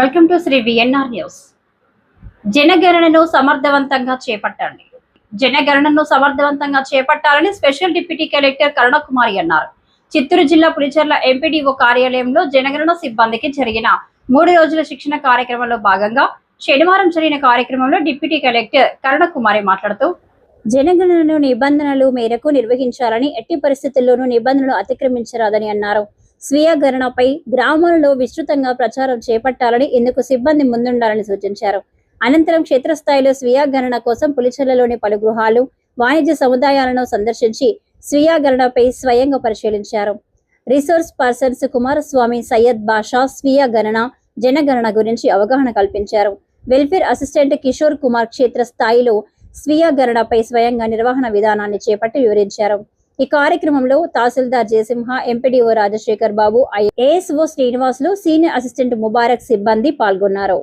Welcome to Shri VNR news. జనగణనను సమర్థవంతంగా చేపట్టండి. జనగణనను సమర్థవంతంగా చేపట్టాలని స్పెషల్ డిప్యూటీ కలెక్టర్ కరుణకుమారి అన్నారు. చిత్తూరు జిల్లా పులిచెర్ల ఎంపీడీఓ కార్యాలయంలో జనగణన సిబ్బందికి జరిగిన 3 రోజుల శిక్షణ కార్యక్రమంలో భాగంగా శనివారం జరిగిన కార్యక్రమంలో డిప్యూటీ కలెక్టర్ కరుణకుమారి మాట్లాడుతూ జనగణనను నిబంధనలు మేరకు నిర్వహించాలని, ఎట్టి పరిస్థితుల్లోనూ నిబంధనలు అతిక్రమించరాదని అన్నారు. స్వీయ గణనపై గ్రామాలలో విస్తృతంగా ప్రచారం చేపట్టాలని, ఇందుకు సిబ్బంది ముందుండాలని సూచించారు. అనంతరం క్షేత్రస్థాయిలో స్వీయ గణన కోసం పులిచెర్లలోని పలు గృహాలు, వాణిజ్య సముదాయాలను సందర్శించి స్వీయ గణనపై స్వయంగా పరిశీలించారు. రిసోర్స్ పర్సన్స్ కుమారస్వామి, సయ్యద్ బాషా స్వీయ గణన, జనగణన గురించి అవగాహన కల్పించారు. వెల్ఫేర్ అసిస్టెంట్ కిషోర్ కుమార్ క్షేత్ర స్థాయిలో స్వీయ గణనపై స్వయంగా నిర్వహణ విధానాన్ని చేపట్టి వివరించారు. ఈ కార్యక్రమంలో తహసీల్దార్ Jayasimha, MPDO Rajasekhar Babu, ASO Srinivasulu, senior assistant Mubarak సిబ్బంది పాల్గొన్నారు.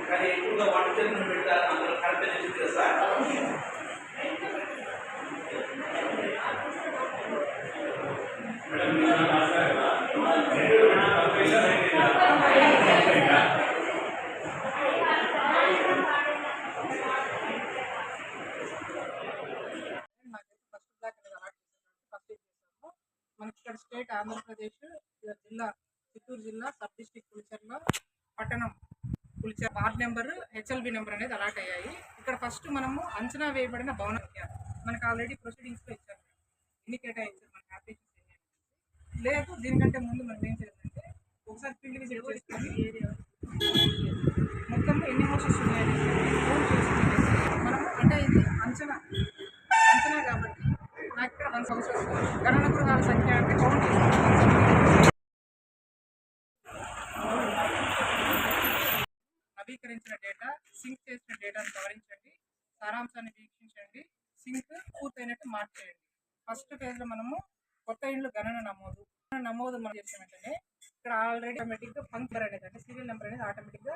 కానీ ఎక్కువగా వంటలు పెడతారు, అందులో కరెక్ట్ చేసింది కదా సార్. మనకి ఇక్కడ స్టేట్ ఆంధ్రప్రదేశ్, జిల్లా చిత్తూరు జిల్లా, సబ్ డిస్ట్రిక్ట్ పులిచెర్ల, పట్టణం పులిచెర్ల వార్డ్ నెంబర్, హెచ్ఎల్బి నెంబర్ అనేది అలాట్ అయ్యాయి. ఇక్కడ ఫస్ట్ మనము అంచనా వేయబడిన భవన మనకు ఆల్రెడీ ప్రొసీడింగ్స్లో ఇచ్చారు, ఎన్ని కేటాయించారు, మనకి అప్లికేషన్స్ లేదు. దీనికంటే ముందు మనం ఏం చేయాలంటే ఒకసారి ఫీల్డ్ విజిట్ చేసుకొని మొత్తం ఎన్ని హౌసెస్ ఉన్నాయని ఫోన్ చేసుకుని మనము, అంటే ఇది అంచనా కాబట్టి నాకు ఇక్కడ 1 హౌసెస్ గణన గృహాల సంఖ్య అంటే కౌంట్ చేసుకుంటాం. నవీకరించిన డేటా, సింక్ చేసిన డేటాను గమనించండి, సారాంశాన్ని వీక్షించండి, సింక్ పూర్తయినట్టు మార్చేయండి. ఫస్ట్ ఫేజ్లో మనము కొత్త ఇండ్లు గణన నమోదు మనం చేసిన వెంటనే ఇక్కడ ఆల్రెడీ ఆటోమేటిక్గా పంక్ నెంబర్ అనేది, అంటే సీరియల్ నెంబర్ అనేది ఆటోమేటిక్గా